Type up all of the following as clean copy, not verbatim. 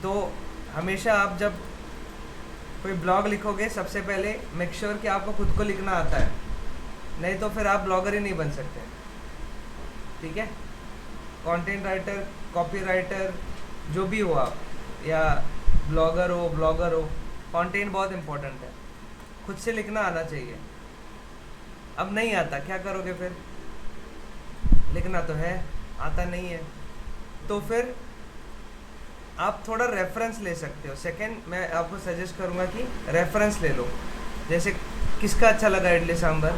तो हमेशा आप जब कोई ब्लॉग लिखोगे सबसे पहले मेक श्योर कि आपको खुद को लिखना आता है, नहीं तो फिर आप ब्लॉगर ही नहीं बन सकते। ठीक है, कंटेंट राइटर, कॉपी राइटर, जो भी हो आप, या ब्लॉगर हो, कंटेंट बहुत इम्पोर्टेंट है, खुद से लिखना आना चाहिए। अब नहीं आता क्या करोगे फिर? लिखना तो है, आता नहीं है, तो फिर आप थोड़ा रेफरेंस ले सकते हो। सेकंड, मैं आपको सजेस्ट करूँगा कि रेफरेंस ले लो। जैसे किसका अच्छा लगा इडली सांभर,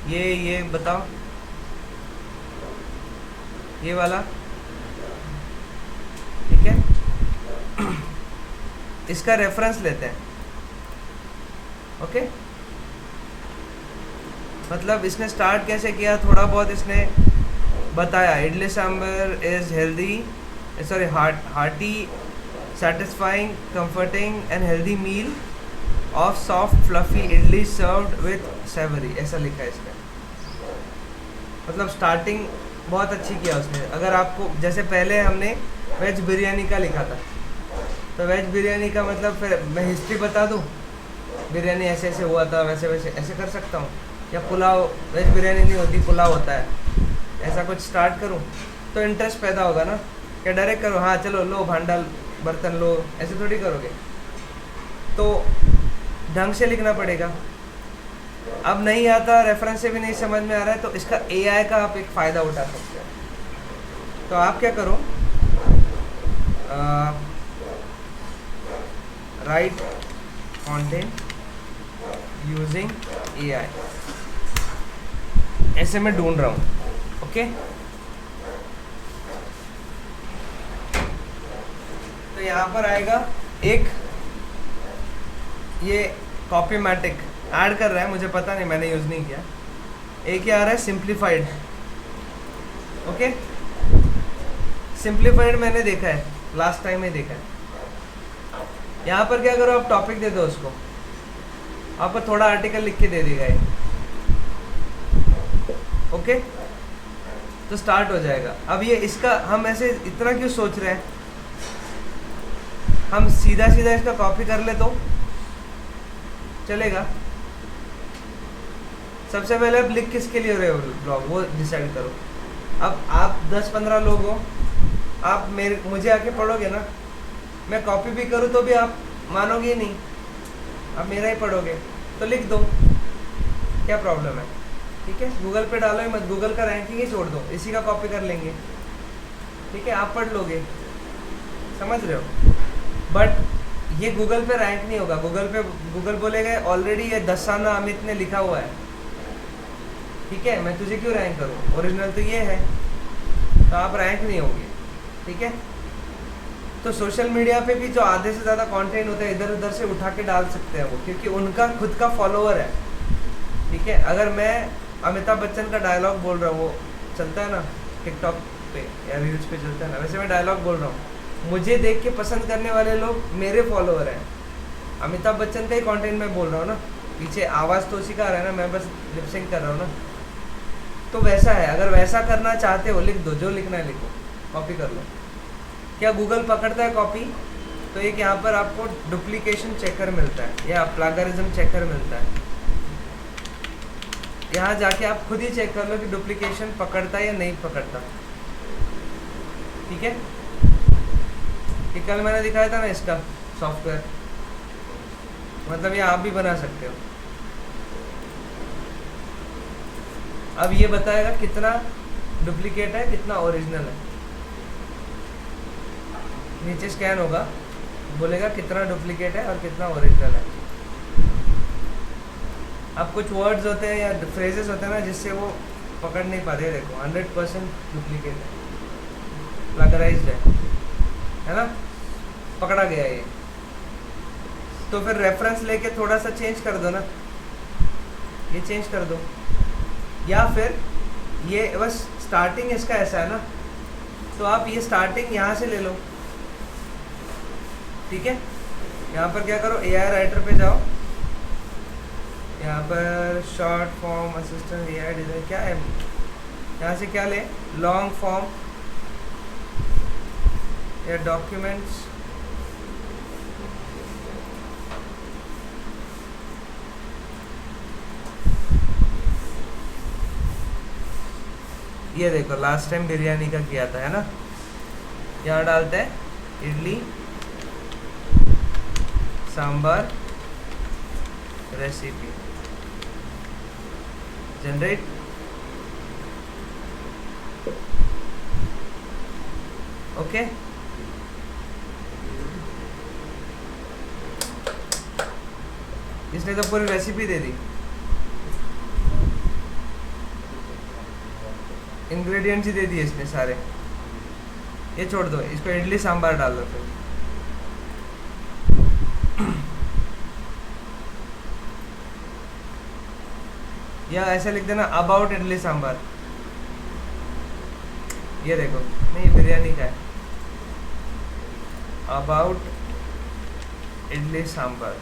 ये बताओ, ये वाला, ठीक है। इसका रेफरेंस लेते हैं, ओके। मतलब इसने स्टार्ट कैसे किया, थोड़ा बहुत इसने बताया। Idli sambar is healthy, sorry hearty, satisfying, comforting and healthy meal of soft fluffy idli served with savory, ऐसा लिखा है इसमें। मतलब स्टार्टिंग बहुत अच्छी किया उसने। अगर आपको, जैसे पहले हमने वेज बिरयानी का लिखा था, तो वेज बिरयानी का मतलब फिर मैं हिस्ट्री बता दूँ, बिरयानी ऐसे ऐसे हुआ था, वैसे वैसे ऐसे कर सकता हूँ। या पुलाव, वेज बिरयानी नहीं होती, पुलाव होता है, ऐसा कुछ स्टार्ट करूँ तो इंटरेस्ट पैदा होगा ना। क्या डायरेक्ट करो, हाँ चलो लो भांडा बर्तन लो, ऐसे थोड़ी करोगे। तो ढंग से लिखना पड़ेगा। अब नहीं आता, रेफरेंस से भी नहीं समझ में आ रहा है, तो इसका एआई का आप एक फ़ायदा उठा सकते हो। तो आप क्या करो, राइट कंटेंट यूजिंग एआई, ऐसे मैं ढूंढ रहा हूँ, ओके। तो यहाँ पर आएगा एक, ये कॉपीमैटिक ऐड कर रहा है, मुझे पता नहीं, मैंने यूज़ नहीं किया। एक ही आ रहा है सिंप्लीफाइड, ओके। सिंप्लीफाइड मैंने देखा है, लास्ट टाइम ही देखा है। यहाँ पर क्या करो, आप टॉपिक दे दो उसको, आपको थोड़ा आर्टिकल लिख के दे देगा ये, ओके। तो स्टार्ट हो जाएगा। अब ये इसका हम ऐसे इतना क्यों सोच रहे हैं, हम सीधा सीधा इसका कॉपी कर ले तो चलेगा। सबसे पहले आप लिख किसके लिए रहे हो ब्लॉग, वो डिसाइड करो। अब आप 10-15 लोग हो, आप मुझे आके पढ़ोगे ना, मैं कॉपी भी करूँ तो भी आप मानोगे नहीं, आप मेरा ही पढ़ोगे। तो लिख दो, क्या प्रॉब्लम है, ठीक है। गूगल पे डालो ही मत, गूगल का रैंकिंग ही छोड़ दो, इसी का कॉपी कर लेंगे, ठीक है। आप पढ़ लोगे, समझ रहे हो। बट ये गूगल पे रैंक नहीं होगा। गूगल बोलेगा ऑलरेडी ये दसाना अमित ने लिखा हुआ है, ठीक है, मैं तुझे क्यों रैंक करूँ, ओरिजिनल तो ये है। तो आप रैंक नहीं होगे, ठीक है। तो सोशल मीडिया पे भी जो आधे से ज़्यादा कंटेंट होता है, इधर उधर से उठा के डाल सकते हैं वो, क्योंकि उनका खुद का फॉलोअर है, ठीक है। अगर मैं अमिताभ बच्चन का डायलॉग बोल रहा हूँ, वो चलता है ना टिकटॉक पे या रील्स पे चलता है ना, वैसे मैं डायलॉग बोल रहा हूँ, मुझे देख के पसंद करने वाले लोग मेरे फॉलोअर हैं। अमिताभ बच्चन का ही कंटेंट मैं बोल रहा हूँ ना, पीछे आवाज़ तो उसी का आ रहा है ना, मैं बस लिपसिंग कर रहा हूँ ना। तो वैसा है, अगर वैसा करना चाहते हो लिख दो, जो लिखना है लिखो, कॉपी कर लो। क्या गूगल पकड़ता है कॉपी? तो एक यहाँ पर आपको डुप्लीकेशन चेकर मिलता है या प्लागरिज्म चेकर मिलता है। यहाँ जाके आप खुद ही चेक कर लो कि डुप्लीकेशन पकड़ता है या नहीं पकड़ता, ठीक है। कि कल मैंने दिखाया था ना इसका सॉफ्टवेयर, मतलब ये आप भी बना सकते हो। अब ये बताएगा कितना डुप्लीकेट है, कितना ओरिजिनल है। नीचे स्कैन होगा, बोलेगा कितना डुप्लीकेट है और कितना ओरिजिनल है। अब कुछ वर्ड्स होते हैं या फ्रेजेस होते हैं ना, जिससे वो पकड़ नहीं पाते। देखो 100% डुप्लीकेट है, प्लगराइज्ड है ना, पकड़ा गया ये। तो फिर रेफरेंस लेके थोड़ा सा चेंज कर दो ना, ये चेंज कर दो। या फिर ये बस स्टार्टिंग इसका ऐसा है ना, तो आप ये स्टार्टिंग यहाँ से ले लो, ठीक है। यहाँ पर क्या करो, AI राइटर पे जाओ, यहाँ पर short form assistant AI design क्या है, यहाँ से क्या ले, लॉन्ग फॉर्म या डॉक्यूमेंट्स, ये देखो लास्ट टाइम बिरयानी का किया था, है ना। यहाँ डालते हैं idli sambar recipe, generate. Okay, इसने तो पूरी रेसिपी दे दी, इंग्रेडिएंट्स ही दे दिए इसने सारे। ये छोड़ दो, इसको इडली सांभर डाल दो फिर। या ऐसे लिख देना अबाउट इडली सांभर। ये देखो, नहीं बिरयानी का है, अबाउट इडली सांभर।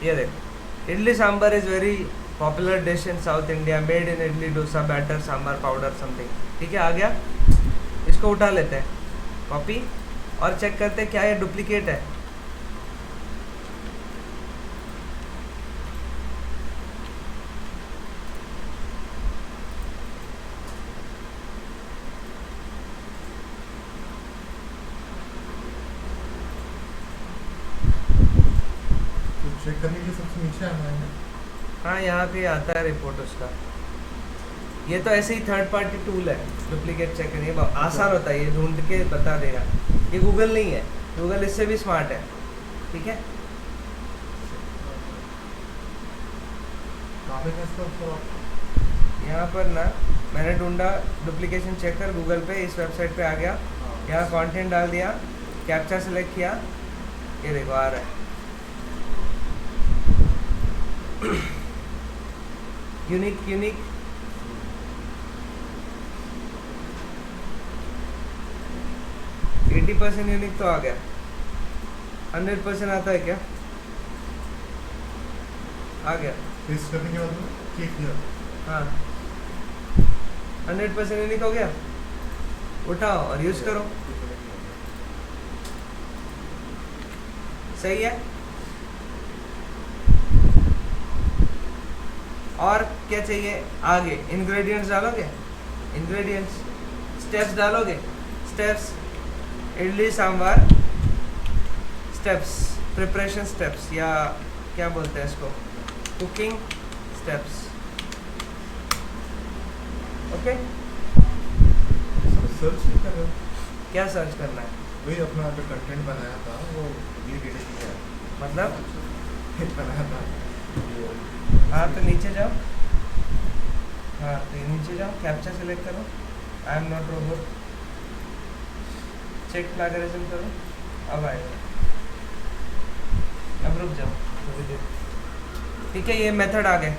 ये देखो, idli sambar is very popular dish in South India, made in idli dosa batter sambar powder something. ठीक है, आ गया। इसको उठा लेते हैं, कॉपी, और चेक करते हैं क्या ये डुप्लीकेट है। चेक करने के लिए सबसे नीचे आना है। हाँ, यहाँ पे आता है रिपोर्ट उसका। ये तो ऐसे ही थर्ड पार्टी टूल है, डुप्लीकेट चेक करने का आसान होता है, ये ढूंढ के बता देगा। ये गूगल नहीं है, गूगल इससे भी स्मार्ट है। ठीक है, कहाँ पे है इसका? यहाँ पर ना मैंने ढूंढा डुप्लीकेशन चेकर गूगल पे, इस वेबसाइट पे आ गया। यहाँ कंटेंट डाल दिया, कैप्चा सेलेक्ट किया, ये देखो आ रहा है। यूनिक 80% यूनिक तो आ गया। 100% आता है क्या? आ गया। पेस्ट करने के बाद में क्लिक किया। हाँ, 100% यूनिक हो गया। उठाओ और यूज करो, सही है। और क्या चाहिए आगे? इंग्रेडिएंट्स डालोगे, इंग्रेडिएंट्स, स्टेप्स डालोगे, steps, idli sambar steps, preparation steps, या क्या बोलते हैं इसको, कुकिंग स्टेप्स। ओके, सर्च नहीं कर रहे हो? क्या सर्च करना है? वही अपना जो कंटेंट बनाया था वो डुप्लीकेट किया है। मतलब बनाया था। हाँ, तो नीचे जाओ। हाँ, तो नीचे जाओ, कैप्चा सेलेक्ट करो, I am not robot, check plagiarism करो, अब आएगा। अब रुक जाओ थोड़ी देर। ठीक है, ये मेथड आ गए,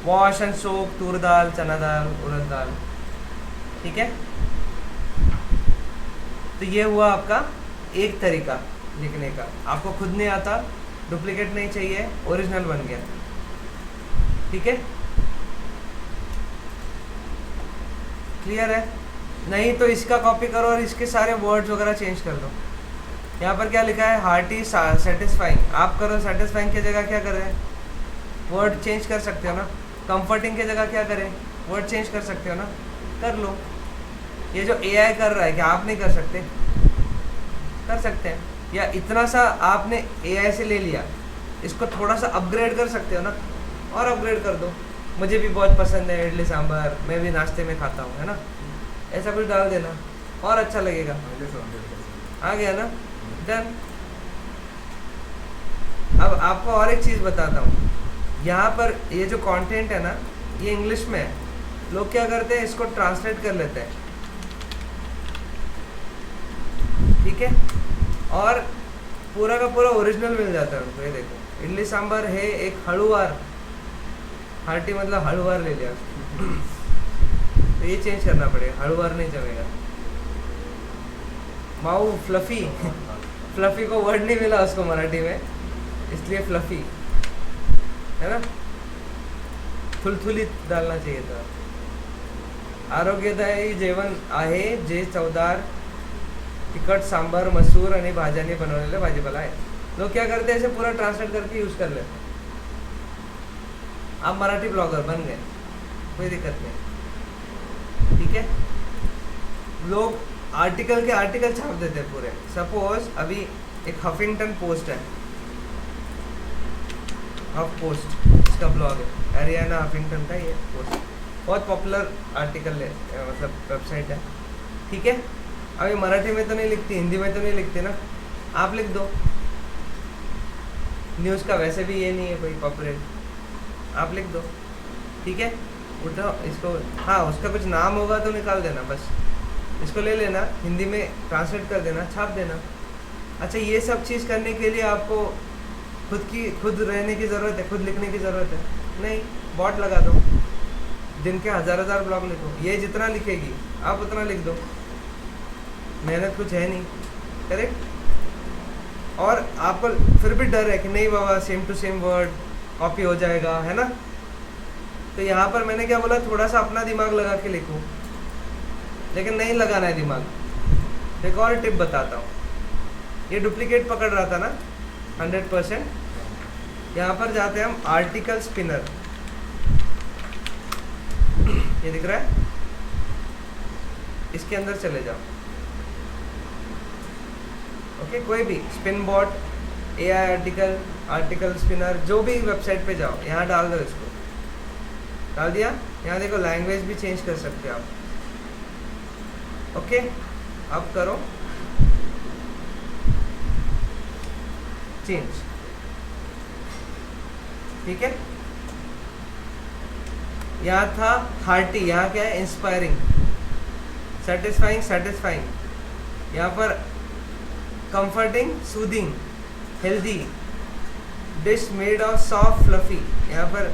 वॉश एंड सोक तूर दाल, चना दाल, उड़द दाल। ठीक है, तो ये हुआ आपका एक तरीका लिखने का। आपको खुद नहीं आता, डुप्लीकेट नहीं चाहिए, ओरिजिनल बन गया। ठीक है, क्लियर है? नहीं तो इसका कॉपी करो और इसके सारे वर्ड्स वगैरह चेंज कर दो। यहाँ पर क्या लिखा है? हार्टी सेटिस्फाइंग, आप करो सेटिस्फाइंग की जगह क्या करें? वर्ड चेंज कर सकते हो ना। कंफर्टिंग की जगह क्या करें? वर्ड चेंज कर सकते हो ना, कर लो। ये जो एआई कर रहा है, क्या आप नहीं कर सकते? कर सकते हैं। या इतना सा आपने एआई से ले लिया, इसको थोड़ा सा अपग्रेड कर सकते हो ना, और अपग्रेड कर दो। मुझे भी बहुत पसंद है इडली सांभर, मैं भी नाश्ते में खाता हूँ, है ना, ऐसा कुछ डाल देना और अच्छा लगेगा। आ गया ना, डन। अब आपको और एक चीज़ बताता हूँ। यहाँ पर ये जो कंटेंट है ना, ये इंग्लिश में है। लोग क्या करते हैं, इसको ट्रांसलेट कर लेते हैं। ठीक है, और पूरा का पूरा ओरिजिनल मिल जाता है उनको। ये देखो, इडली सांभर है एक हड़ुआर, हार्टी मतलब हड़ुआर ले लिया। तो ये चेंज करना पड़ेगा, हड़ुआर नहीं जमेगा। माऊ फ्लफी फ्लफी को वर्ड नहीं मिला उसको मराठी में, इसलिए फ्लफी, है ना। थुलथुलीत डालना चाहिए था. आरोग्यदायी जेवण आहे जे चवदार तिखट सांबार मसूर आणि भाज्यांनी बनवलेलं भाजीपाला आहे. लोग क्या करते हैं, ऐसे पूरा ट्रांसलेट करके यूज कर लेते हैं. आप मराठी ब्लॉगर बन गए, कोई दिक्कत नहीं. ठीक है. लोग आर्टिकल के आर्टिकल छाप देते हैं पूरे. सपोज अभी एक हफिंगटन पोस्ट है, हफ पोस्ट इसका ब्लॉग है, हरियाणा हफिंगटन का ये पोस्ट, बहुत पॉपुलर आर्टिकल है, मतलब वेबसाइट है. ठीक है. अभी मराठी में तो नहीं लिखती, हिंदी में तो नहीं लिखती ना, आप लिख दो. न्यूज़ का वैसे भी ये नहीं है कोई कॉपीराइट, आप लिख दो. ठीक है. उठाओ इसको, हाँ उसका कुछ नाम होगा तो निकाल देना बस. इसको ले लेना, हिंदी में ट्रांसलेट कर देना, छाप देना. अच्छा, ये सब चीज़ करने के लिए आपको खुद रहने की ज़रूरत है, खुद लिखने की ज़रूरत है नहीं. बॉट लगा दो, दिन के हज़ार ब्लॉग लिखो. ये जितना लिखेगी आप उतना लिख दो, मेहनत कुछ है नहीं. करेक्ट. और आपको फिर भी डर है कि नहीं बाबा same to same word copy हो जाएगा, है ना. तो यहाँ पर मैंने क्या बोला, थोड़ा सा अपना दिमाग लगा के लिखो, लेकिन नहीं लगाना है दिमाग. एक और टिप बताता हूँ. ये डुप्लीकेट पकड़ रहा था ना 100%. यहाँ पर जाते हैं हम आर्टिकल स्पिनर, ये दिख रहा है, इसके अंदर चले जाओ. ओके. कोई भी spin bot, AI article, article spinner, जो भी वेबसाइट पे जाओ, यहाँ डाल दो. इसको डाल दिया. यहाँ देखो लैंग्वेज भी चेंज कर सकते हो आप. ओके. अब करो चेंज. ठीक है. यहाँ था हार्टी, यहाँ क्या है, इंस्पायरिंग, सेटिस्फाइंग. यहाँ पर comforting, soothing, healthy, dish made of soft fluffy. यहाँ पर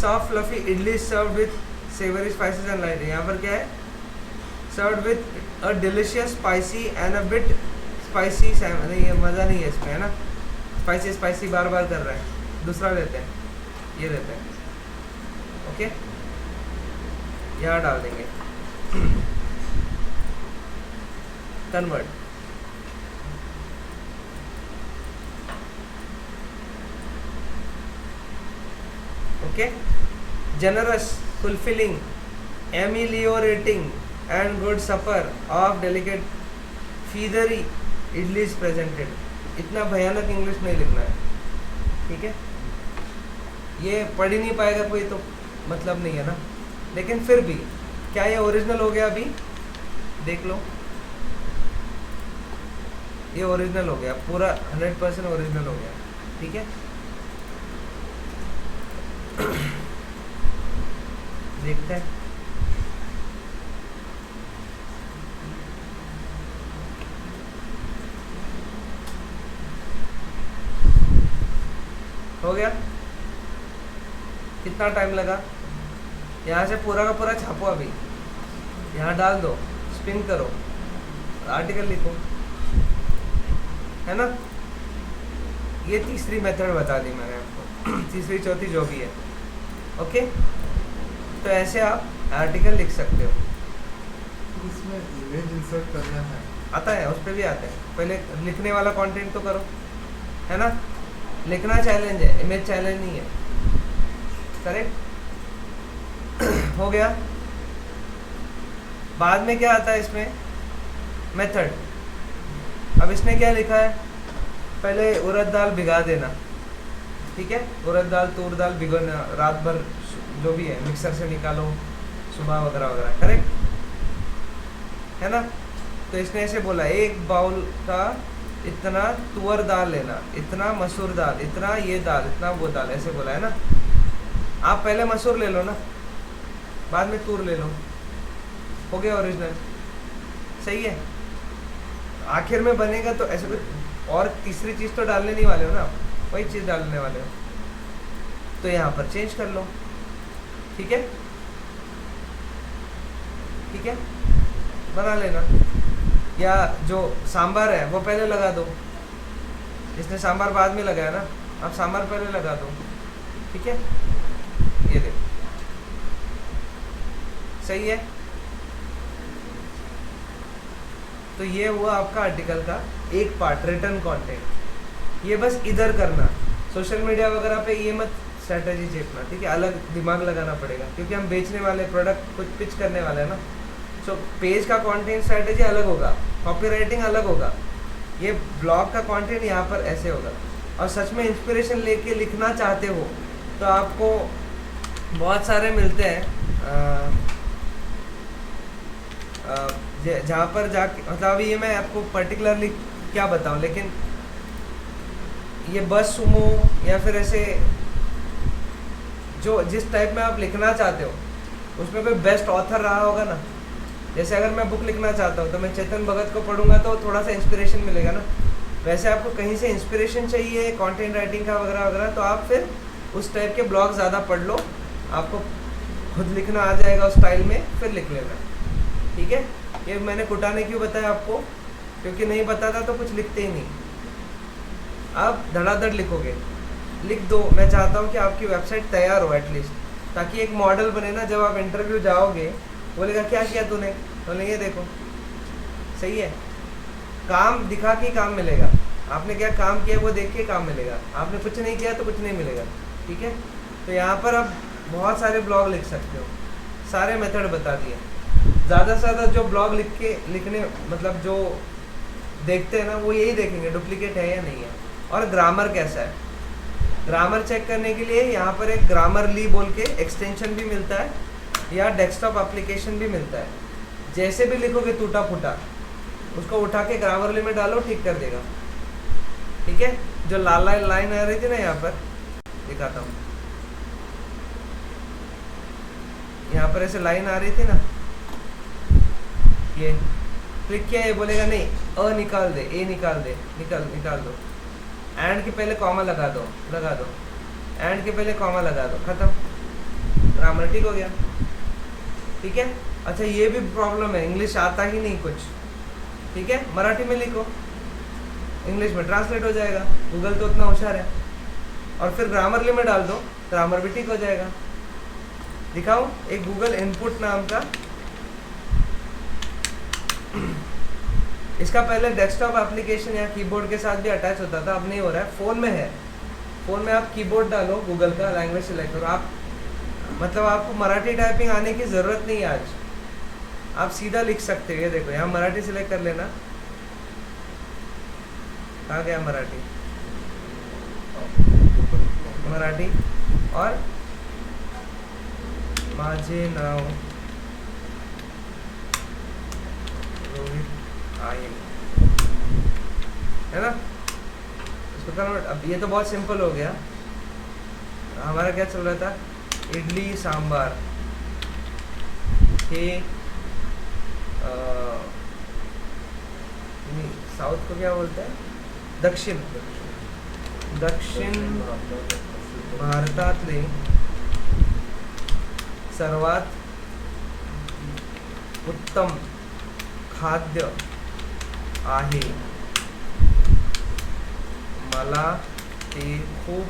soft fluffy idli serve with savoury spices and light. यहाँ पर क्या है, serve with a delicious spicy and a bit spicy. नहीं, ये मज़ा नहीं है इसमें, है ना. स्पाइसी बार कर रहा है. दूसरा लेते हैं, ये लेते हैं. ओके. यहाँ डाल देंगे convert. Okay. Generous, fulfilling, ameliorating and good supper of delicate feathery idlis presented. इतना भयानक इंग्लिश नहीं लिखना है. ठीक है. ये पढ़ ही नहीं पाएगा कोई तो मतलब नहीं है ना. लेकिन फिर भी क्या ये ओरिजिनल हो गया? अभी देख लो, ये ओरिजिनल हो गया, पूरा 100% ओरिजिनल हो गया. ठीक है. देखते हैं. हो गया. कितना टाइम लगा? यहाँ से पूरा का पूरा छापो. अभी यहाँ डाल दो, स्पिन करो, आर्टिकल लिखो, है ना. ये तीसरी मेथड बता दी मैंने आपको, तीसरी चौथी जो भी है. ओके. तो ऐसे आप आर्टिकल लिख सकते हो. इसमें इमेज इंसर्ट करना है, आता है, उस पर भी आता है. पहले लिखने वाला कंटेंट तो करो, है ना. लिखना चैलेंज है, इमेज चैलेंज नहीं है. करेक्ट. हो गया. बाद में क्या आता है इसमें, मेथड. अब इसने क्या लिखा है, पहले उड़द दाल भिगा देना. ठीक है. उड़द दाल, तूर दाल भिगोना रात भर, जो भी है मिक्सर से निकालो सुबह वगैरह वगैरह. करेक्ट है ना. तो इसने ऐसे बोला, एक बाउल का इतना तुअर दाल लेना, इतना मसूर दाल, इतना ये दाल, इतना वो दाल, ऐसे बोला है ना. आप पहले मसूर ले लो ना, बाद में तूर ले लो. हो गया ओरिजिनल. सही है. आखिर में बनेगा तो ऐसे कुछ और तीसरी चीज़ तो डालने नहीं वाले हो ना, वही चीज़ डालने वाले हो. तो यहाँ पर चेंज कर लो. ठीक है. ठीक है. बना लेना. या जो सांभर है वो पहले लगा दो. इसने सांभर बाद में लगाया ना, आप सांभर पहले लगा दो. ठीक है. ये देखो सही है। तो ये हुआ आपका आर्टिकल का एक पार्ट, रिटर्न कंटेंट। ये बस इधर करना, सोशल मीडिया वगैरह पे ये मत स्ट्रैटेजी चेपना, ठीक है, अलग दिमाग लगाना पड़ेगा क्योंकि हम बेचने वाले प्रोडक्ट कुछ पिच करने वाले हैं ना। सो पेज का कंटेंट स्ट्रैटेजी अलग होगा, कॉपीराइटिंग अलग होगा, ये ब्लॉग का कंटेंट यहाँ पर ऐसे होगा। और सच में इंस्पिरेशन लेके लिखना चाहते हो तो आपको बहुत सारे मिलते हैं जहाँ पर जाके, मतलब अभी ये मैं आपको पर्टिकुलरली क्या बताऊँ, लेकिन ये बस सुमो या फिर ऐसे जो जिस टाइप में आप लिखना चाहते हो उसमें कोई बेस्ट ऑथर रहा होगा ना। जैसे अगर मैं बुक लिखना चाहता हूँ तो मैं चेतन भगत को पढ़ूंगा तो थोड़ा सा इंस्पिरेशन मिलेगा ना। वैसे आपको कहीं से इंस्पिरेशन चाहिए कंटेंट राइटिंग का वगैरह वगैरह, तो आप फिर उस टाइप के ब्लॉग ज़्यादा पढ़ लो, आपको खुद लिखना आ जाएगा उस स्टाइल में, फिर लिख लेना, ठीक है। ये मैंने कुटाने क्यों बताया आपको, क्योंकि नहीं बताता तो कुछ लिखते ही नहीं। आप धड़ाधड़ लिखोगे, लिख दो। मैं चाहता हूँ कि आपकी वेबसाइट तैयार हो एटलीस्ट, ताकि एक मॉडल बने ना, जब आप इंटरव्यू जाओगे बोलेगा क्या किया तूने, बोलेंगे ये देखो, सही है। काम दिखा के काम मिलेगा, आपने क्या काम किया वो देख के काम मिलेगा, आपने कुछ नहीं किया तो कुछ नहीं मिलेगा, ठीक है। तो यहाँ पर आप बहुत सारे ब्लॉग लिख सकते हो, सारे मेथड बता दिए। ज़्यादा से ज़्यादा जो ब्लॉग लिखने मतलब जो देखते हैं ना वो यही देखेंगे डुप्लीकेट है या नहीं है, और ग्रामर कैसा है। ग्रामर चेक करने के लिए यहाँ पर एक ग्रामरली बोल के एक्सटेंशन भी मिलता है, या डेस्कटॉप एप्लीकेशन भी मिलता है। जैसे भी लिखोगे टूटा फूटा उसको उठा के ग्रामरली में डालो, ठीक कर देगा, ठीक है। जो लाल लाल लाइन आ रही थी ना, यहाँ पर दिखाता हूँ, यहाँ पर ऐसे लाइन आ रही थी ना, ये क्लिक किया, ये बोलेगा नहीं अ निकाल दे, ए निकाल दे, निकाल दो। एंड के पहले कॉमा लगा दो, एंड के पहले कॉमा लगा दो, खत्म, ग्रामर ठीक हो गया, ठीक है। अच्छा ये भी प्रॉब्लम है, इंग्लिश आता ही नहीं कुछ, ठीक है, मराठी में लिखो, इंग्लिश में ट्रांसलेट हो जाएगा, गूगल तो उतना होशियार है। और फिर ग्रामरली में डाल दो, ग्रामर भी ठीक हो जाएगा। दिखाऊं एक गूगल इनपुट नाम का, इसका पहले डेस्कटॉप एप्लीकेशन या कीबोर्ड के साथ भी अटैच होता था, अब नहीं हो रहा है, फ़ोन में है। फ़ोन में आप कीबोर्ड डालो, गूगल का लैंग्वेज सेलेक्ट करो, आप मतलब आपको मराठी टाइपिंग आने की ज़रूरत नहीं है आज, आप सीधा लिख सकते हो। ये देखो यहाँ मराठी सिलेक्ट कर लेना, कहाँ गया मराठी, और माझे नाव रोहित आयन, है ना, इसको कन्वर्ट। अब ये तो बहुत सिंपल हो गया। हमारा क्या चल रहा था, इडली सांबार, हे साउथ को क्या बोलते हैं, दक्षिण भारतातले सर्वात उत्तम खाद्य आहे, मला ते खूप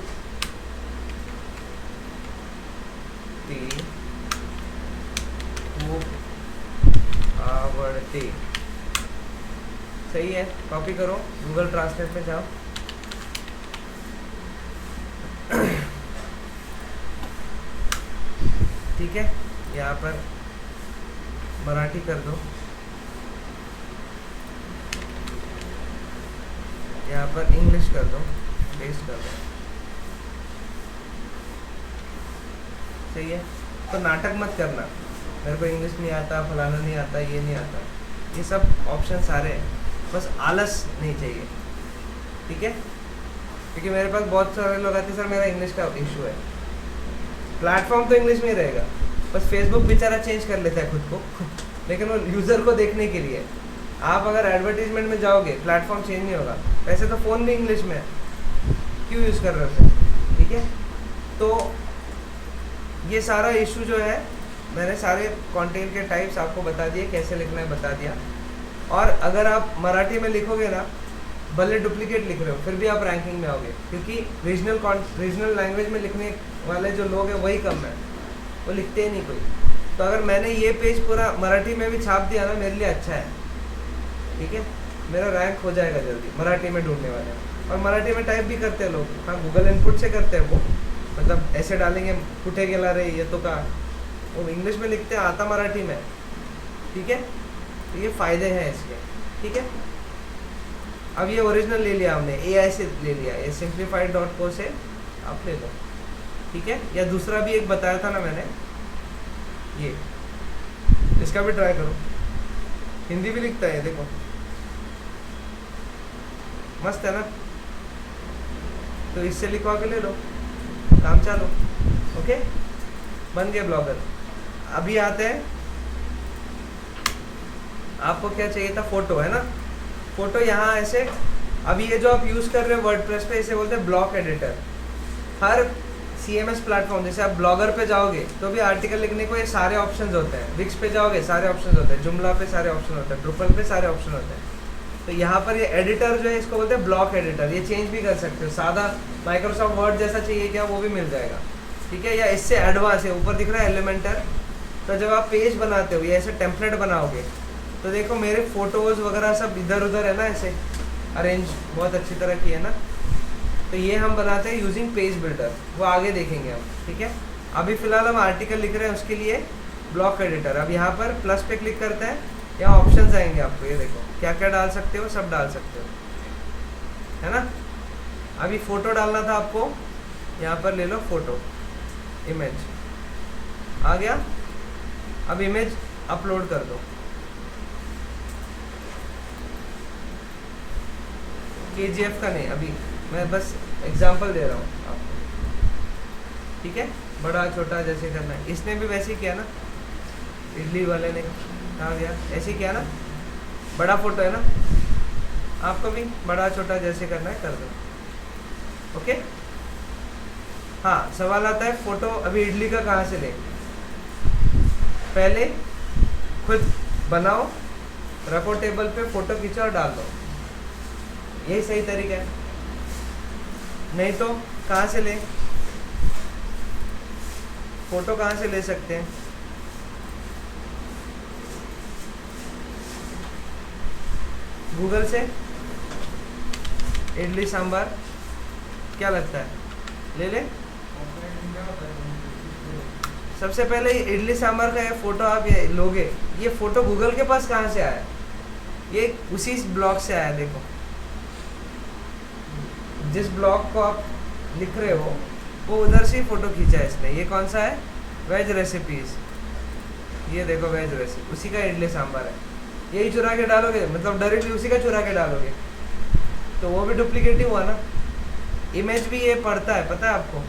आवडते। सही है, कॉपी करो, गूगल ट्रांसलेट में जाओ, ठीक है। यहाँ पर मराठी कर दो, यहाँ पर इंग्लिश कर दो, पेस्ट कर दो, सही है। तो नाटक मत करना, मेरे को इंग्लिश नहीं आता, फलाना नहीं आता, ये नहीं आता, ये सब ऑप्शन सारे हैं, बस आलस नहीं चाहिए, ठीक है। क्योंकि मेरे पास बहुत सारे लोग आते हैं, सर मेरा इंग्लिश का इशू है। प्लेटफॉर्म तो इंग्लिश में ही रहेगा, बस फेसबुक बेचारा चेंज कर लेता है खुद को लेकिन वो यूज़र को देखने के लिए। आप अगर एडवर्टीजमेंट में जाओगे प्लेटफॉर्म चेंज नहीं होगा। वैसे तो फ़ोन भी इंग्लिश में है, क्यों यूज़ कर रहे थे, ठीक है। तो ये सारा इशू जो है, मैंने सारे कंटेंट के टाइप्स आपको बता दिए, कैसे लिखना है बता दिया। और अगर आप मराठी में लिखोगे ना, भले डुप्लीकेट लिख रहे हो, फिर भी आप रैंकिंग में आओगे, क्योंकि रीजनल लैंग्वेज में लिखने वाले जो लोग हैं वही कम है, वो लिखते ही नहीं कोई। तो अगर मैंने ये पेज पूरा मराठी में भी छाप दिया ना, मेरे लिए अच्छा है, ठीक है। मेरा रैंक हो जाएगा जल्दी, मराठी में ढूंढने वाले हैं। और मराठी में टाइप भी करते हैं लोग, हाँ गूगल इनपुट से करते हैं वो, मतलब ऐसे डालेंगे कुठे गेला रे ये तो का, वो इंग्लिश में लिखते हैं, आता मराठी में, ठीक है। तो ये फ़ायदे हैं इसके, ठीक है। अब ये ओरिजिनल ले लिया हमने, AI से ले लिया, ये simplified.co से आप ले लो, ठीक है। या दूसरा भी एक बताया था ना मैंने, ये इसका भी ट्राई करो, हिंदी भी लिखता है, देखो मस्त है ना। तो इससे लिखवा के ले लो, काम चालू, ओके, बन गए ब्लॉगर। अभी आते हैं, आपको क्या चाहिए था, फोटो है ना। फोटो यहाँ ऐसे, अभी ये जो आप यूज़ कर रहे हो वर्डप्रेस पे, इसे बोलते हैं ब्लॉक एडिटर। हर CMS प्लेटफॉर्म, जैसे आप ब्लॉगर पे जाओगे तो भी आर्टिकल लिखने को ये सारे ऑप्शंस होते हैं, विक्स पे जाओगे सारे ऑप्शंस होते हैं, जुमला पे सारे ऑप्शन होते हैं, ड्रुपल पे सारे ऑप्शन होते हैं। तो यहाँ पर ये एडिटर जो है इसको बोलते हैं ब्लॉक एडिटर। ये चेंज भी कर सकते हो, सादा माइक्रोसॉफ्ट वर्ड जैसा चाहिए क्या, वो भी मिल जाएगा, ठीक है। या इससे एडवांस है, ऊपर दिख रहा है एलिमेंटर। तो जब आप पेज बनाते हो या ऐसे टेम्पलेट बनाओगे तो देखो मेरे फोटोज़ वगैरह सब इधर उधर है ना, ऐसे अरेंज बहुत अच्छी तरह की है ना। तो ये हम बनाते हैं यूजिंग पेज बिल्डर, वो आगे देखेंगे हम, ठीक है। अभी फ़िलहाल हम आर्टिकल लिख रहे हैं, उसके लिए ब्लॉक एडिटर। अब यहाँ पर प्लस पे क्लिक करते हैं, यहाँ ऑप्शंस आएंगे आपको, ये देखो क्या क्या डाल सकते हो, सब डाल सकते हो, है ना। अभी फ़ोटो डालना था आपको, यहाँ पर ले लो फ़ोटो, इमेज आ गया। अब इमेज अपलोड कर दो, KGF का नहीं, अभी मैं बस एग्जांपल दे रहा हूँ आपको, ठीक है। बड़ा छोटा जैसे करना है, इसने भी वैसे ही किया ना, इडली वाले ने कहा गया ऐसे ही किया ना, बड़ा फोटो है ना, आपको भी बड़ा छोटा जैसे करना है कर दो, ओके। हाँ, सवाल आता है फोटो अभी इडली का कहाँ से ले, पहले खुद बनाओ, रखो टेबल पे, फोटो खींचो और डाल दो, यही सही तरीका है। नहीं तो कहाँ से ले, फोटो कहाँ से ले सकते हैं, गूगल से, इडली सांभर, क्या लगता है ले ले। सबसे पहले इडली सांभर का ये फोटो आप ये लोगे, ये फोटो गूगल के पास कहाँ से आया, ये उसी ब्लॉग से आया। देखो जिस ब्लॉग को आप लिख रहे हो वो उधर से ही फ़ोटो खींचा है इसने। ये कौन सा है, वेज रेसिपीज़, ये देखो वेज रेसिपी, उसी का इडली सांभर है। यही चुरा के डालोगे, मतलब डायरेक्टली उसी का चुरा के डालोगे तो वो भी डुप्लीकेट ही हुआ ना। इमेज भी ये पढ़ता है, पता है आपको।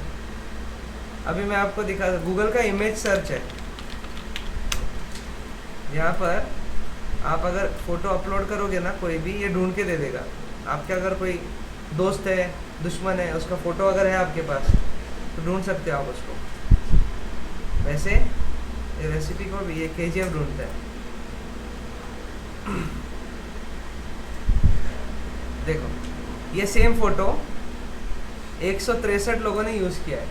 अभी मैं आपको दिखा, गूगल का इमेज सर्च है, यहाँ पर आप अगर फ़ोटो अपलोड करोगे ना कोई भी, ये ढूंढ के दे देगा। आपके अगर कोई दोस्त है, दुश्मन है, उसका फ़ोटो अगर है आपके पास तो ढूंढ सकते हो आप उसको। वैसे ये रेसिपी को भी ये KGF ढूंढता है। देखो ये सेम फ़ोटो 163 लोगों ने यूज़ किया है,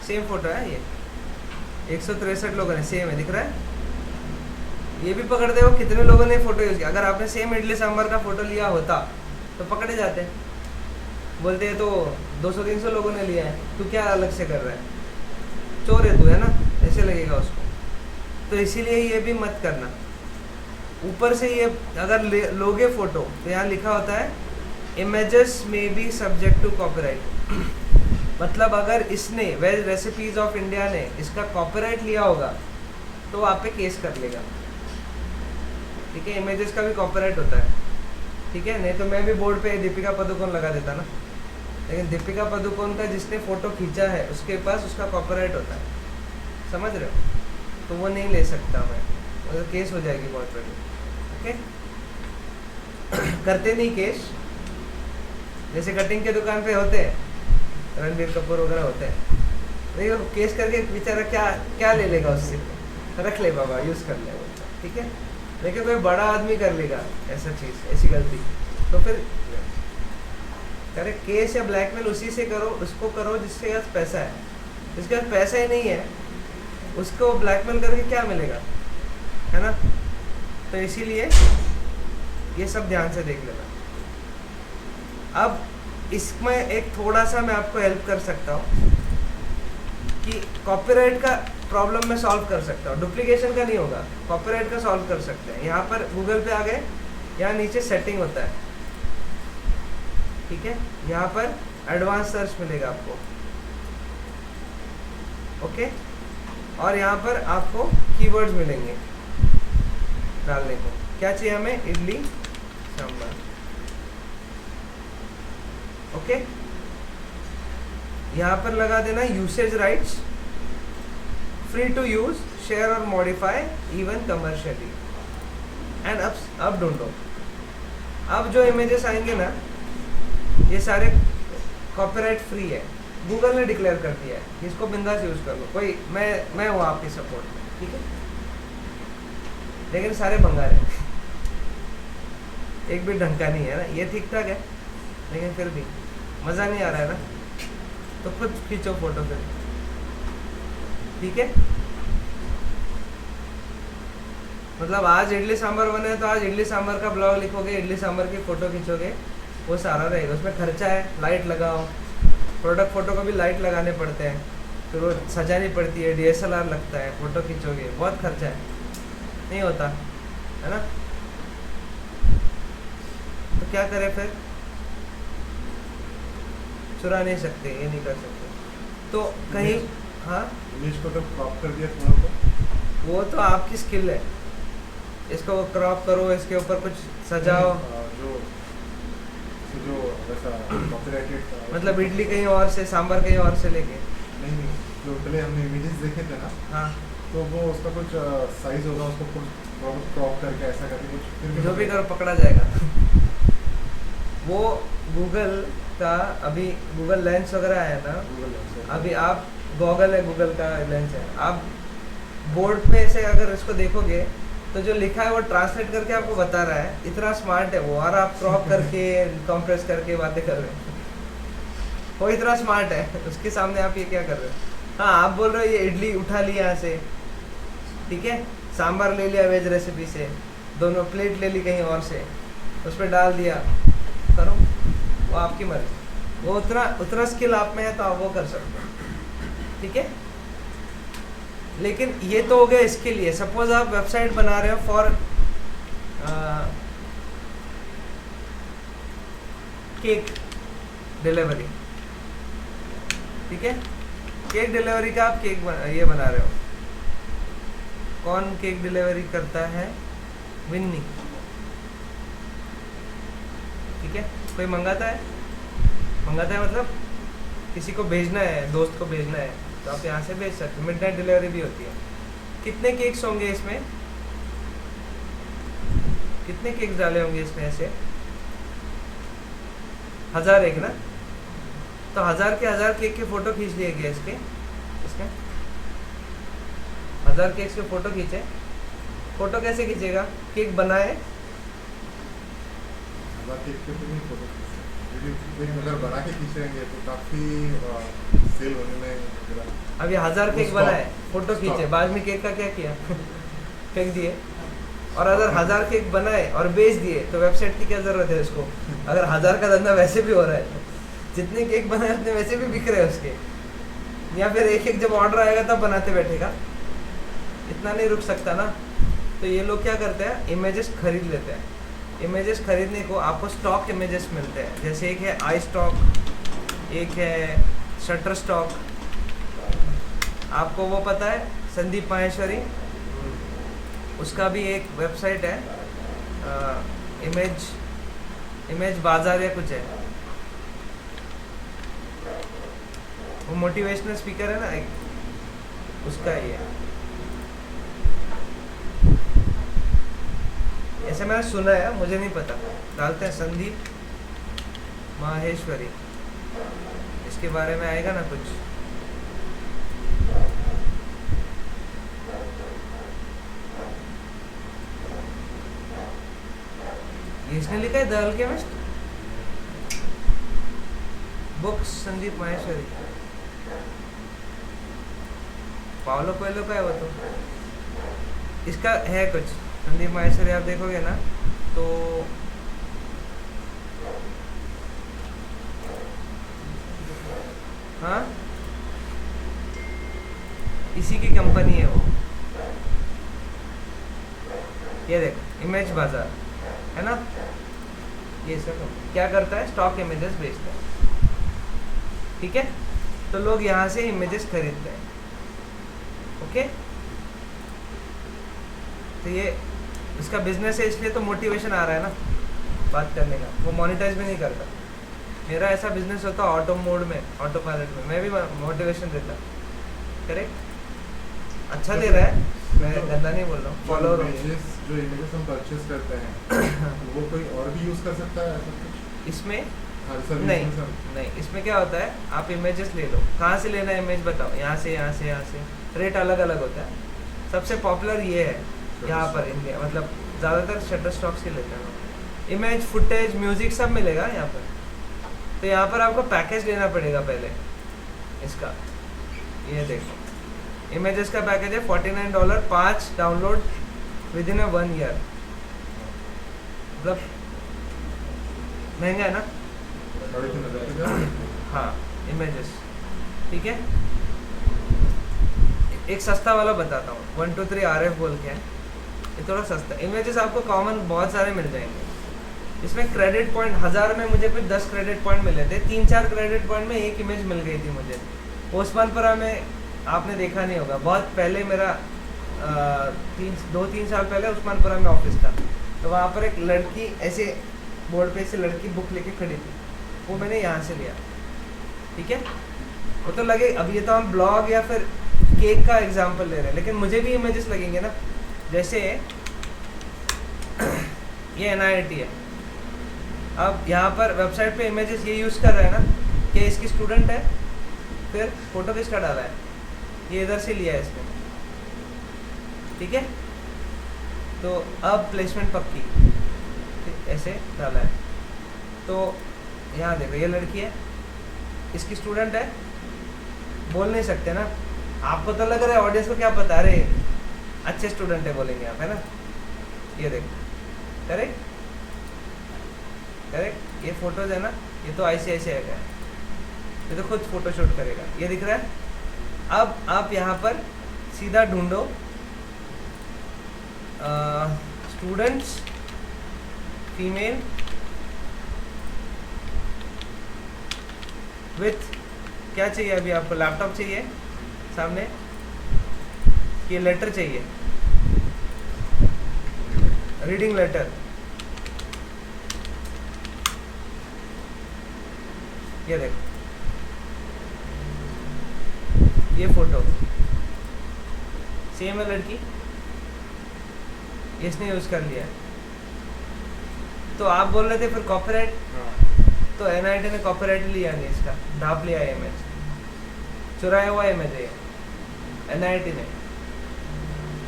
सेम फ़ोटो है ये, 163 लोगों ने, सेम है, दिख रहा है। ये भी पकड़ते हो कितने लोगों ने फ़ोटो यूज़ किया। अगर आपने सेम इडली सांभर का फ़ोटो लिया होता तो पकड़े जाते, बोलते हैं तो 200-300 लोगों ने लिया है, तू क्या अलग से कर रहा है, चोर है तू, है ना, ऐसे लगेगा उसको। तो इसीलिए ये भी मत करना। ऊपर से ये अगर लोगे फ़ोटो तो यहाँ लिखा होता है इमेजेस में बी सब्जेक्ट टू कॉपीराइट। मतलब अगर इसने वेज रेसिपीज़ ऑफ इंडिया ने इसका कॉपीराइट लिया होगा तो आप पे केस कर लेगा, ठीक है। इमेजेस का भी कॉपीराइट होता है, ठीक है। नहीं तो मैं भी बोर्ड पे दीपिका पादुकोण लगा देता ना, लेकिन दीपिका पादुकोण का जिसने फ़ोटो खींचा है उसके पास उसका कॉपीराइट होता है, समझ रहे हो। तो वो नहीं ले सकता मैं, तो केस हो जाएगी बहुत बड़ी, ओके। करते नहीं केस, जैसे कटिंग के दुकान पे होते हैं, रणबीर कपूर वगैरह होते हैं, देखो केस करके बेचारा क्या क्या ले लेगा उससे, रख ले बाबा, यूज़ कर ले, ठीक है। लेकिन कोई बड़ा आदमी कर लेगा ऐसा चीज़, ऐसी गलती, तो फिर करे केस या ब्लैकमेल उसी से करो, उसको करो जिसके पास पैसा है। जिसके पास पैसा ही नहीं है उसको ब्लैकमेल करके क्या मिलेगा, है ना। तो इसीलिए ये सब ध्यान से देख लेना। अब इसमें एक थोड़ा सा मैं आपको हेल्प कर सकता हूँ कि कॉपीराइट का प्रॉब्लम मैं सॉल्व कर सकता हूँ, डुप्लीकेशन का नहीं होगा, कॉपीराइट का सॉल्व कर सकते हैं। यहाँ पर गूगल पे आ गए, यहाँ नीचे सेटिंग होता है, ठीक है, यहाँ पर एडवांस सर्च मिलेगा आपको, ओके। और यहाँ पर आपको कीवर्ड्स मिलेंगे डालने को। क्या चाहिए हमें, इडली सांभर, ओके। यहाँ पर लगा देना usage rights, free to use, share और मॉडिफाई इवन कमर्शियली, एंड अब ढूंढो। अब जो इमेजेस आएंगे ना ये सारे कॉपीराइट फ्री है, गूगल ने डिक्लेयर कर दिया है, इसको बिंदास यूज कर लो। कोई मैं हूँ आपकी सपोर्ट में, ठीक है। लेकिन सारे भंगार हैं, एक भी ढंग का नहीं है ना, ये ठीक ठाक है लेकिन फिर भी मज़ा नहीं आ रहा है ना, तो खुद खींचो फोटो फिर, ठीक है। मतलब आज इडली सांभर बने तो आज इडली सांभर का ब्लॉग लिखोगे, इडली सांभर की फ़ोटो खींचोगे, वो सारा रहेगा। उसमें खर्चा है, लाइट लगाओ, प्रोडक्ट फ़ोटो को भी लाइट लगाने पड़ते हैं, फिर वो सजानी पड़ती है, DSLR लगता है, फ़ोटो खींचोगे, बहुत खर्चा है, नहीं होता है ना। तो क्या करें फिर, चुरा नहीं सकते, ये नहीं कर सकते, तो कहीं हाँ इमेज को तो क्रॉप कर दिया थोड़ा सा, वो तो आपकी स्किल है, इसको क्रॉप करो, इसके ऊपर कुछ सजाओ। जो वैसा कॉपीराइटेड मतलब इडली कहीं और से, सांभर कहीं और से लेके, नहीं, जो पहले हमने इमेजेस देखे थे ना, हाँ तो वो उसका कुछ साइज होगा, उसको कुछ क्रॉप करके ऐसा करके कुछ जो भी करो पकड़ा जाएगा। वो गूगल का अभी गूगल लेंस वगैरह है ना, अभी आप गॉगल है, गूगल का लेंस है, आप बोर्ड पे से अगर इसको देखोगे तो जो लिखा है वो ट्रांसलेट करके आपको बता रहा है, इतना स्मार्ट है वो, और आप क्रॉप करके कंप्रेस करके बातें कर रहे हैं, वो इतना स्मार्ट है, उसके सामने आप ये क्या कर रहे हो। हाँ आप बोल रहे हो ये इडली उठा लिया यहाँ से, ठीक है, सांभर ले लिया वेज रेसिपी से, दोनों प्लेट ले ली कहीं और से, उस पर डाल दिया, करो, वो आपकी मर्जी, वो उतना स्किल आप में है तो आप वो कर सकते हो, ठीक है। लेकिन ये तो हो गया इसके लिए। सपोज आप वेबसाइट बना रहे हो फॉर केक डिलीवरी, ठीक है, केक डिलीवरी का आप ये बना रहे हो, कौन केक डिलीवरी करता है, विन्नी, ठीक है, कोई मंगाता है मतलब किसी को भेजना है, दोस्त को भेजना है, तो आप यहाँ से भेज सकते हो, मिडनाइट डिलीवरी भी होती है। कितने केक्स होंगे इसमें, कितने केक्स डाले होंगे इसमें, ऐसे 1000 एक ना, तो 1000 के 1000 केक के फोटो खींच लिए गए इसमें 1000 केक्स के फोटो खींचे। फोटो कैसे खींचेगा, केक बनाए, अगर बना के खींचेंगे तो काफी सेल होने में। अब ये 1000 केक बनाए, फोटो खींचे, बाद में केक का क्या किया फेंक दिए। और अगर 1000 केक बनाए और बेच दिए तो वेबसाइट की क्या जरूरत है उसको, अगर 1000 का धंधा वैसे भी हो रहा है, जितने केक बनाए उतने वैसे भी बिक रहे हैं उसके, या फिर एक एक जब ऑर्डर आएगा तब बनाते बैठेगा, इतना नहीं रुक सकता ना। तो ये लोग क्या करते हैं, इमेजेस खरीद लेते हैं। इमेजेस खरीदने को आपको स्टॉक इमेजेस मिलते हैं, जैसे एक है आई स्टॉक, एक है शटर स्टॉक, आपको वो पता है संदीप माहेश्वरी, उसका भी एक वेबसाइट है, इमेज बाजार या कुछ है, वो मोटिवेशनल स्पीकर है ना एक, उसका ही है। ऐसे मैंने सुना है, मुझे नहीं पता, डालते हैं संदीप माहेश्वरी, इसके बारे में आएगा ना कुछ। इसने लिखा है the alchemist, books Sandeep Maheshwari, Paulo Coelho का है वो तो। इसका है कुछ संदीप माहेश्वरी, आप देखोगे ना तो हाँ इसी की कंपनी है वो। ये देख इमेज बाजार है ना, ये सब क्या करता है, स्टॉक इमेजेस बेचता है, ठीक है। तो लोग यहाँ से इमेजेस खरीदते हैं, ओके। तो ये इसका बिजनेस है, इसलिए तो मोटिवेशन आ रहा है ना बात करने का। वो मोनेटाइज भी नहीं करता। मेरा ऐसा बिजनेस होता ऑटो मोड में, ऑटो पायलट में, मैं भी मोटिवेशन देता। करेक्ट, अच्छा दे रहा है, मैं गंदा नहीं बोल रहा हूँ। फॉलोअर जो इमेजेस हम परचेस करते हैं वो कोई और भी यूज कर सकता है ऐसा कुछ इसमें? हर सर्विस नहीं में सब? नहीं, इसमें क्या होता है, आप इमेजेस ले लो। कहाँ से लेना है इमेज बताओ, यहाँ से यहाँ से यहाँ से, रेट अलग अलग होता है। सबसे पॉपुलर ये है यहाँ पर इंडिया, मतलब ज़्यादातर शटर स्टॉक से लेते हैं। इमेज, फुटेज, म्यूजिक सब मिलेगा यहाँ पर। तो यहाँ पर आपको पैकेज लेना पड़ेगा पहले इसका। ये देखो इमेजेस का पैकेज है $49, 5 डाउनलोड विद इन 1 ईयर। मतलब महंगा है ना? हाँ इमेजेस, ठीक है। एक सस्ता वाला बताता हूँ, 123 RF बोल के है, ये थोड़ा सस्ता। इमेजेस आपको कॉमन बहुत सारे मिल जाएंगे। इसमें क्रेडिट पॉइंट 1000 में मुझे कुछ 10 क्रेडिट पॉइंट मिले थे। 3-4 क्रेडिट पॉइंट में एक इमेज मिल गई थी मुझे। ओस्मानपुरा में आपने देखा नहीं होगा, बहुत पहले मेरा 2-3 साल पहले उस्मानपुरा में ऑफिस था। तो वहाँ पर एक लड़की ऐसे बोर्ड पे से लड़की बुक लेके खड़ी थी, वो मैंने यहाँ से लिया, ठीक है। वो तो लगे, अब ये तो हम ब्लॉग या फिर केक का एग्जांपल ले रहे हैं, लेकिन मुझे भी इमेजेस लगेंगे ना। जैसे ये NIT है, अब यहाँ पर वेबसाइट पे इमेजेस ये यूज़ कर रहा है ना कि इसकी स्टूडेंट है, फिर फोटो किसका डाला है, ये इधर से लिया है इसने, ठीक है। तो अब प्लेसमेंट पक्की, ऐसे डाला है। तो यहाँ देखो ये लड़की है, इसकी स्टूडेंट है, बोल नहीं सकते ना। आपको तो लग रहा है, ऑडियंस को क्या पता, अरे अच्छे स्टूडेंट है बोलेंगे आप, है ना। ये देखो, करेक्ट करेक्ट, ये फोटोज है ना, ये तो ICICI का है, ये तो खुद फोटोशूट करेगा, ये दिख रहा है। अब आप यहाँ पर सीधा ढूंढो स्टूडेंट्स फीमेल विथ, क्या चाहिए अभी आपको, लैपटॉप चाहिए सामने, ये लेटर चाहिए, रीडिंग लेटर, ये देखो ये फोटो सेम है लड़की, इसने यूज कर लिया है। तो आप बोल रहे थे फिर कॉपीराइट, तो NIT ने कॉपीराइट लिया नहीं, इसका ढाप लिया है इमेज, चुराया हुआ इमेज है NIT ने।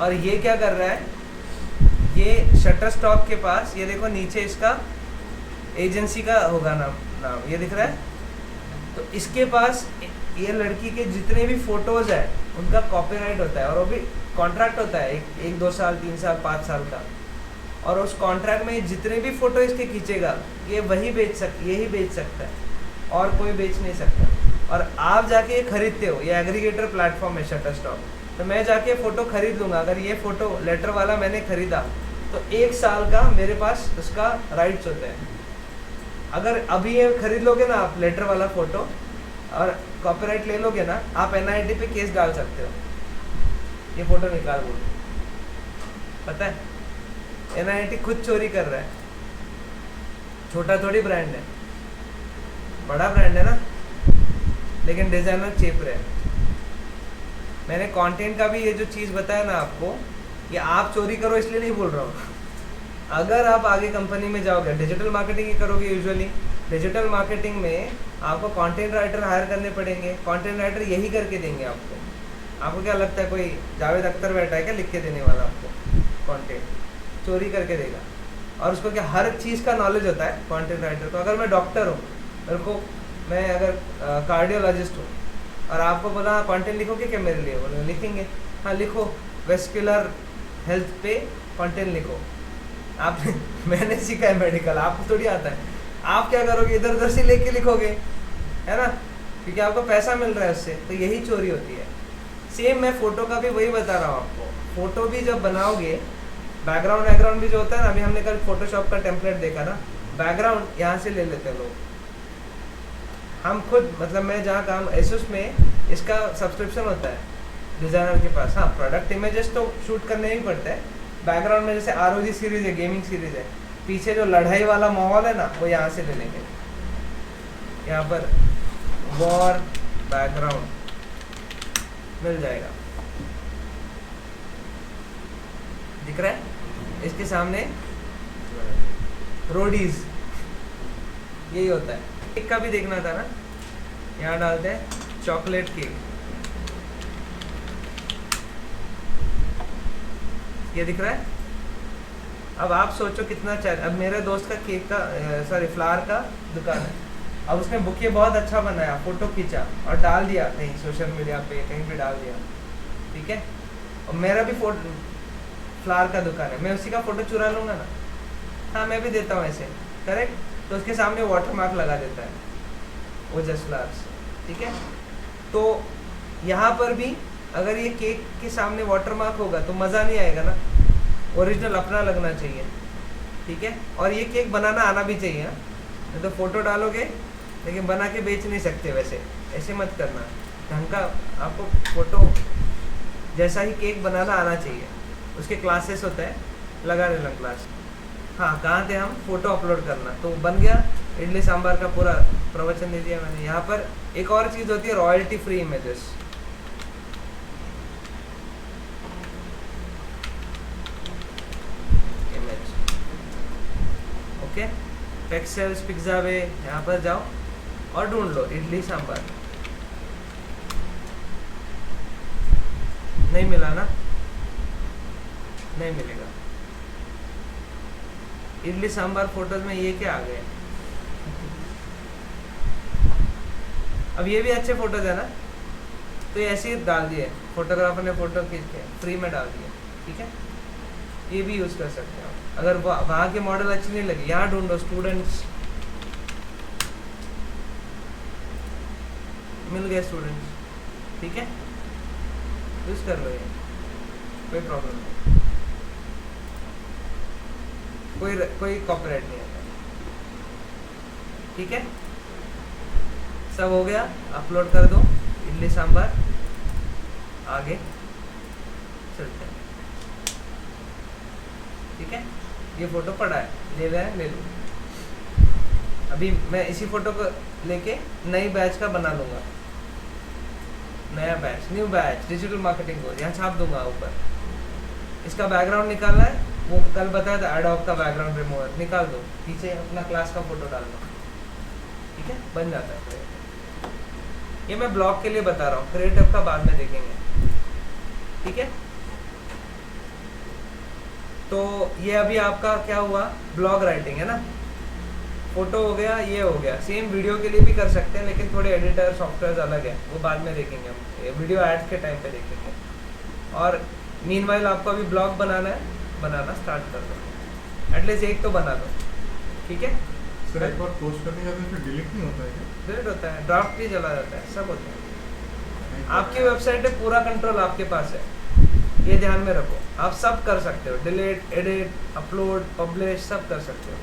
और ये क्या कर रहा है, ये शटर स्टॉक के पास, ये देखो नीचे इसका एजेंसी का होगा नाम ये दिख रहा है। तो इसके पास ये लड़की के जितने भी फोटोज है उनका कॉपीराइट होता है, और वो भी कॉन्ट्रैक्ट होता है 1-2 साल, 3 साल, 5 साल का। और उस कॉन्ट्रैक्ट में जितने भी फोटो इसके खींचेगा ये यही बेच सकता है, और कोई बेच नहीं सकता। और आप जाके ये खरीदते हो, ये एग्रीगेटर प्लेटफॉर्म है शटर स्टॉक। तो मैं जाके फ़ोटो खरीद लूँगा, अगर ये फ़ोटो लेटर वाला मैंने ख़रीदा तो 1 साल का मेरे पास उसका राइट्स होता है। अगर अभी ये खरीद लोगे ना आप लेटर वाला फ़ोटो और कॉपीराइट ले लोगे ना, आप NIT पे केस डाल सकते हो, ये फ़ोटो निकाल बोल, पता है। NIT खुद चोरी कर रहा है, छोटा थोड़ी ब्रांड है, बड़ा ब्रांड है ना, लेकिन डिज़ाइनर चेप रहे हैं। मैंने कंटेंट का भी ये जो चीज़ बताया ना आपको, ये आप चोरी करो इसलिए नहीं बोल रहा हूँ। अगर आप आगे कंपनी में जाओगे, डिजिटल मार्केटिंग ही करोगे यूजुअली, डिजिटल मार्केटिंग में आपको कंटेंट राइटर हायर करने पड़ेंगे। कंटेंट राइटर यही करके देंगे आपको। आपको क्या लगता है कोई जावेद अख्तर बैठा है क्या लिख के देने वाला आपको कंटेंट? चोरी करके देगा। और उसको क्या हर चीज़ का नॉलेज होता है कंटेंट राइटर को। अगर मैं डॉक्टर हूँ, मैं अगर कार्डियोलॉजिस्ट हूँ, और आपको बोला कंटेंट लिखोगे क्या मेरे लिए, बोले लिखेंगे। हाँ लिखो, वेस्कुलर हेल्थ पे कंटेंट लिखो। आप मैंने सीखा है मेडिकल, आपको थोड़ी आता है। आप क्या करोगे, इधर उधर से लेके लिखोगे, है ना, क्योंकि आपको पैसा मिल रहा है उससे, तो यही चोरी होती है। सेम मैं फ़ोटो का भी वही बता रहा हूँ आपको। फ़ोटो भी जब बनाओगे, बैकग्राउंड भी जो होता है ना, अभी हमने कल फोटोशॉप का टेम्पलेट देखा ना, बैकग्राउंड यहाँ से ले लेते हैं लोग। हम खुद, मतलब मैं जहाँ काम एसुस में, इसका सब्सक्रिप्शन होता है डिज़ाइनर के पास। हाँ, प्रोडक्ट इमेजेस तो शूट करने ही पड़ता है। बैकग्राउंड में जैसे ROG सीरीज़ है, गेमिंग सीरीज़ है, पीछे जो लड़ाई वाला माहौल है ना, वो यहाँ से ले लेंगे। यहाँ पर वॉर बैकग्राउंड मिल जाएगा, दिख रहा है इसके सामने, रोडीज, यही होता है। केक का भी देखना था ना, यहाँ डालते हैं चॉकलेट केक, ये दिख रहा है। अब आप सोचो कितना अब मेरे दोस्त का केक का सॉरी फ्लावर का दुकान है, अब उसने बुके बहुत अच्छा बनाया, फोटो खींचा और डाल दिया कहीं सोशल मीडिया पे, कहीं भी डाल दिया, ठीक है। और मेरा भी फोटो फ्लावर का दुकान है, मैं उसी का फोटो चुरा लूँगा ना। हाँ, मैं भी देता हूँ ऐसे, करेक्ट। तो उसके सामने वाटर मार्क लगा देता है वो जस्ट फ्लावर्स, ठीक है। तो यहाँ पर भी अगर ये केक के सामने वाटर मार्क होगा तो मज़ा नहीं आएगा ना, ओरिजिनल अपना लगना चाहिए, ठीक है। और ये केक बनाना आना भी चाहिए, नहीं तो फ़ोटो डालोगे लेकिन बना के बेच नहीं सकते। वैसे ऐसे मत करना, ढंग का आपको फ़ोटो जैसा ही केक बनाना आना चाहिए। उसके क्लासेस होता है, लगा लेना क्लास। हाँ, कहाँ थे हम, फ़ोटो अपलोड करना, तो बन गया इडली सांभर का पूरा प्रवचन दे दिया मैंने। यहाँ पर एक और चीज़ होती है, royalty free images. Image, okay, Pexels Pixabay, यहाँ पर जाओ और ढूंढ लो इडली सांभर। नहीं मिला ना, नहीं मिलेगा। इडली सांभर फोटोज में ये क्या आ गए। अब ये भी अच्छे फोटोज है ना, तो ये ऐसे ही डाल दिए, फोटोग्राफर ने फोटो खींच के फ्री में डाल दिए, ठीक है। ये भी यूज़ कर सकते हो। अगर वहाँ के मॉडल अच्छी नहीं लगी, यहाँ ढूंढो स्टूडेंट्स, मिल गए स्टूडेंट्स, ठीक है, यूज़ कर लो, ये कोई प्रॉब्लम नहीं, कोई कॉपीराइट नहीं आता, ठीक है। सब हो गया, अपलोड कर दो इडली सांभर, आगे चलते हैं, ठीक है। ये फोटो पड़ा है, ले रहे हैं ले लो। अभी मैं इसी फोटो को लेके नई बैच का बना लूँगा, नया batch, new batch digital marketing course, यहाँ छाप दूंगा ऊपर। इसका बैकग्राउंड निकालना है, वो कल बताया था एडोब का बैकग्राउंड रिमूवर, निकाल दो, पीछे अपना क्लास का फोटो डाल दो, ठीक है, बन जाता है। ये मैं ब्लॉग के लिए बता रहा हूँ, क्रिएटिव का बाद में देखेंगे, ठीक है। तो ये अभी आपका क्या हुआ, ब्लॉग राइटिंग है ना, फोटो हो गया, ये हो गया। सेम वीडियो के लिए भी कर सकते हैं, लेकिन थोड़े एडिटर सॉफ्टवेयर अलग है, वो बाद में देखेंगे हम, ये वीडियो एड्स के टाइम पे देखेंगे। और मीनवाइल आपको अभी ब्लॉग बनाना है, बनाना स्टार्ट कर दो, एटलीस्ट एक तो बना दो, ठीक है। सर एक बार पोस्ट करने के बाद फिर डिलीट नहीं होता है क्या? डिलीट होता है, ड्राफ्ट भी चला जाता है, सब होता है। आपकी वेबसाइट पे पूरा कंट्रोल आपके पास है, ये ध्यान में रखो। आप सब कर सकते हो, डिलीट, एडिट, अपलोड, पब्लिश, सब कर सकते हो।